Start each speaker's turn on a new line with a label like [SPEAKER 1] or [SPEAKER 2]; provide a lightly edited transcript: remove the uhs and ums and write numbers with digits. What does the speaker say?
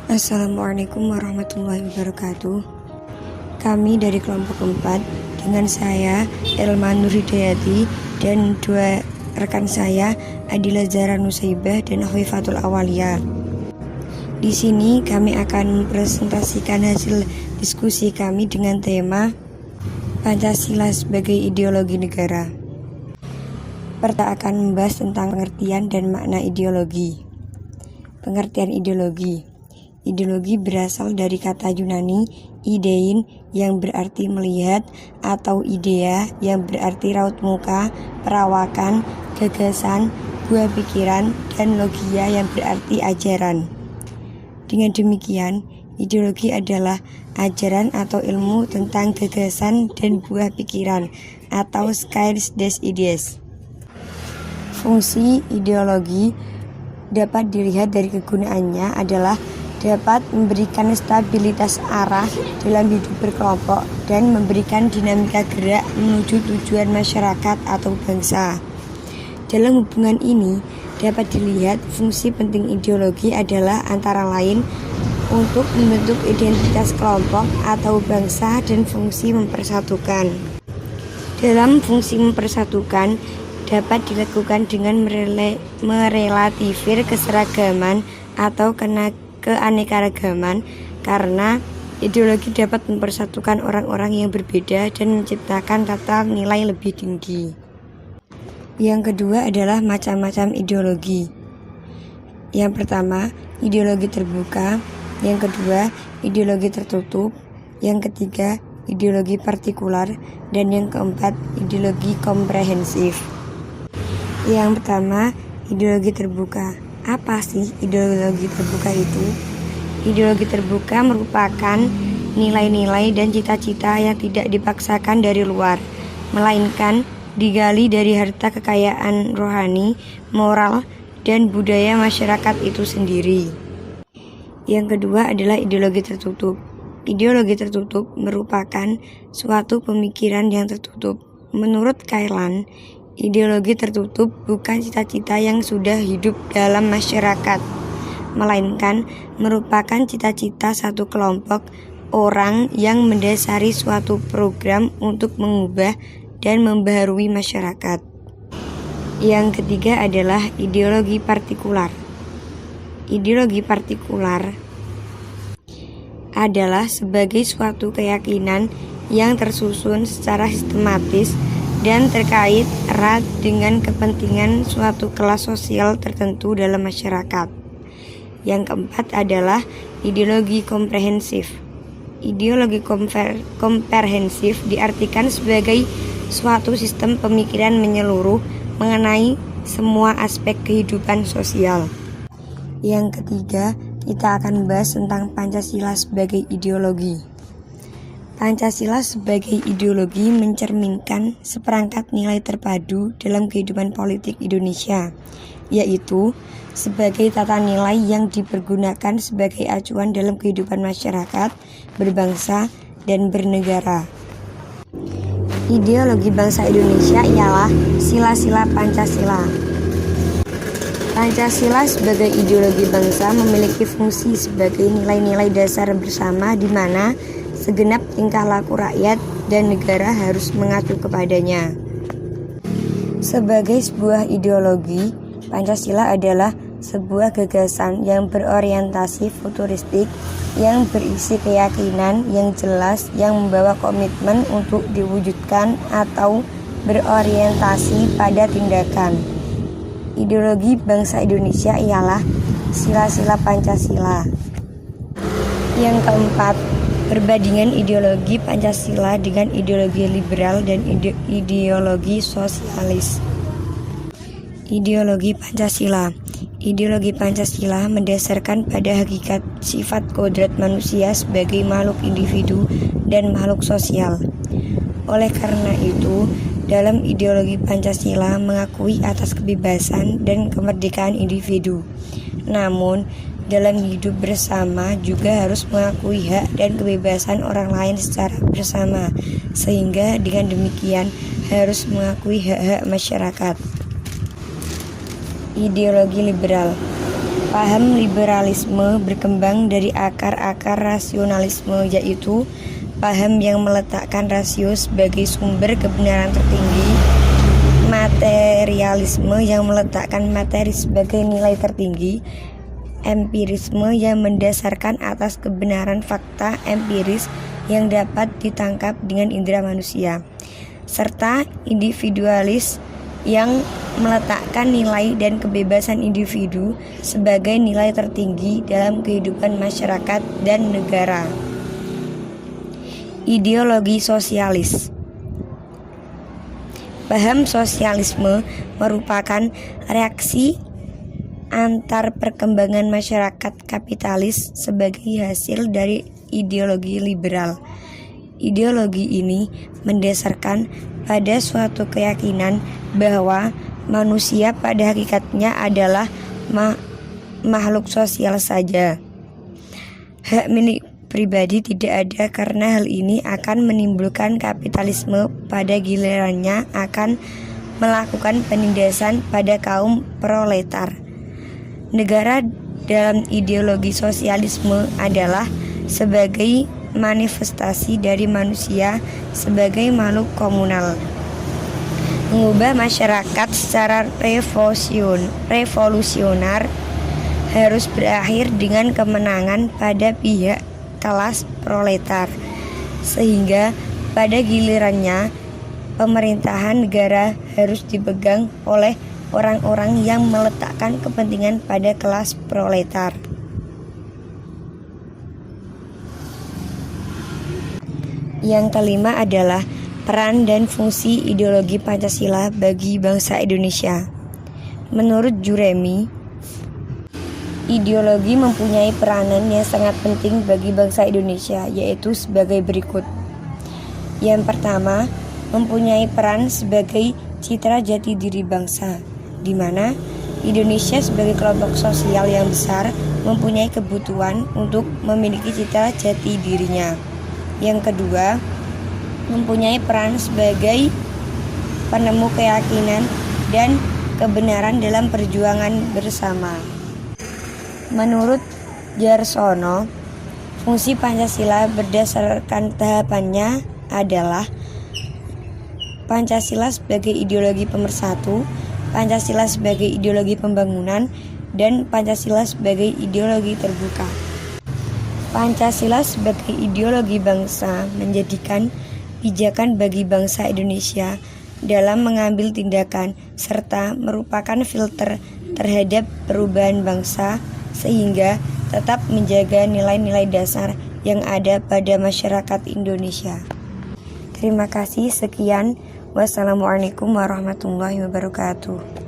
[SPEAKER 1] Assalamualaikum warahmatullahi wabarakatuh. Kami dari kelompok 4 dengan saya Elma Nurhidayati dan dua rekan saya Adila Zahra Nusaibah dan Hoifatul Awalia. Di sini kami akan mempresentasikan hasil diskusi kami dengan tema Pancasila sebagai ideologi negara. Pertama akan membahas tentang pengertian dan makna ideologi. Pengertian ideologi. Ideologi berasal dari kata Yunani idein yang berarti melihat atau idea yang berarti raut muka, perawakan, gagasan, buah pikiran, dan logia yang berarti ajaran. Dengan demikian, ideologi adalah ajaran atau ilmu tentang gagasan dan buah pikiran atau skills des ideas. Fungsi ideologi dapat dilihat dari kegunaannya adalah dapat memberikan stabilitas arah dalam hidup berkelompok dan memberikan dinamika gerak menuju tujuan masyarakat atau bangsa. Dalam hubungan ini dapat dilihat fungsi penting ideologi adalah antara lain untuk membentuk identitas kelompok atau bangsa dan fungsi mempersatukan. Dalam fungsi mempersatukan dapat dilakukan dengan merelatifir keseragaman atau keanekaragaman karena ideologi dapat mempersatukan orang-orang yang berbeda dan menciptakan tata nilai lebih tinggi. Yang kedua adalah macam-macam ideologi. Yang pertama, ideologi terbuka. Yang kedua, ideologi tertutup. Yang ketiga, ideologi partikular. Dan yang keempat, ideologi komprehensif. Yang pertama, ideologi terbuka. Apa sih ideologi terbuka itu? Ideologi terbuka merupakan nilai-nilai dan cita-cita yang tidak dipaksakan dari luar, melainkan digali dari harta kekayaan rohani, moral, dan budaya masyarakat itu sendiri. Yang kedua adalah ideologi tertutup. Ideologi tertutup merupakan suatu pemikiran yang tertutup. Menurut Kailan, ideologi tertutup bukan cita-cita yang sudah hidup dalam masyarakat, melainkan merupakan cita-cita satu kelompok orang yang mendasari suatu program untuk mengubah dan membaharui masyarakat. Yang ketiga adalah ideologi partikular. Ideologi partikular adalah sebagai suatu keyakinan yang tersusun secara sistematis dan terkait erat dengan kepentingan suatu kelas sosial tertentu dalam masyarakat. Yang keempat adalah ideologi komprehensif. Ideologi komprehensif diartikan sebagai suatu sistem pemikiran menyeluruh mengenai semua aspek kehidupan sosial. Yang ketiga, kita akan membahas tentang Pancasila sebagai ideologi. Pancasila sebagai ideologi mencerminkan seperangkat nilai terpadu dalam kehidupan politik Indonesia, yaitu sebagai tata nilai yang dipergunakan sebagai acuan dalam kehidupan masyarakat, berbangsa, dan bernegara. Ideologi bangsa Indonesia ialah sila-sila Pancasila. Pancasila sebagai ideologi bangsa memiliki fungsi sebagai nilai-nilai dasar bersama di mana segenap tingkah laku rakyat dan negara harus mengacu kepadanya. Sebagai sebuah ideologi, Pancasila adalah sebuah gagasan yang berorientasi futuristik, yang berisi keyakinan yang jelas, yang membawa komitmen untuk diwujudkan atau berorientasi pada tindakan. Ideologi bangsa Indonesia ialah sila-sila Pancasila. Yang keempat, perbandingan ideologi Pancasila dengan ideologi liberal dan ideologi sosialis. Ideologi Pancasila. Ideologi Pancasila mendasarkan pada hakikat sifat kodrat manusia sebagai makhluk individu dan makhluk sosial. Oleh karena itu, dalam ideologi Pancasila mengakui atas kebebasan dan kemerdekaan individu. Namun, dalam hidup bersama juga harus mengakui hak dan kebebasan orang lain secara bersama, sehingga dengan demikian harus mengakui hak-hak masyarakat. Ideologi liberal. Paham liberalisme berkembang dari akar-akar rasionalisme, yaitu paham yang meletakkan rasio sebagai sumber kebenaran tertinggi, materialisme yang meletakkan materi sebagai nilai tertinggi, empirisme yang mendasarkan atas kebenaran fakta empiris yang dapat ditangkap dengan indera manusia, serta individualis yang meletakkan nilai dan kebebasan individu sebagai nilai tertinggi dalam kehidupan masyarakat dan negara. Ideologi sosialis. Paham sosialisme merupakan reaksi antar perkembangan masyarakat kapitalis sebagai hasil dari ideologi liberal. Ideologi ini mendasarkan pada suatu keyakinan bahwa manusia pada hakikatnya adalah makhluk sosial saja. Hak milik pribadi tidak ada karena hal ini akan menimbulkan kapitalisme pada gilirannya akan melakukan penindasan pada kaum proletar. Negara dalam ideologi sosialisme adalah sebagai manifestasi dari manusia sebagai makhluk komunal. Mengubah masyarakat secara revolusioner harus berakhir dengan kemenangan pada pihak kelas proletar, sehingga pada gilirannya pemerintahan negara harus dipegang oleh orang-orang yang meletakkan kepentingan pada kelas proletar. Yang kelima adalah peran dan fungsi ideologi Pancasila bagi bangsa Indonesia. Menurut Juremi, ideologi mempunyai peranan yang sangat penting bagi bangsa Indonesia, yaitu sebagai berikut. Yang pertama, mempunyai peran sebagai citra jati diri bangsa, di mana Indonesia sebagai kelompok sosial yang besar mempunyai kebutuhan untuk memiliki citra jati dirinya. Yang kedua, mempunyai peran sebagai penemu keyakinan dan kebenaran dalam perjuangan bersama. Menurut Jarsono, fungsi Pancasila berdasarkan tahapannya adalah Pancasila sebagai ideologi pemersatu, Pancasila sebagai ideologi pembangunan, dan Pancasila sebagai ideologi terbuka. Pancasila sebagai ideologi bangsa menjadikan pijakan bagi bangsa Indonesia dalam mengambil tindakan serta merupakan filter terhadap perubahan bangsa sehingga tetap menjaga nilai-nilai dasar yang ada pada masyarakat Indonesia. Terima kasih, sekian. Wassalamualaikum warahmatullahi wabarakatuh.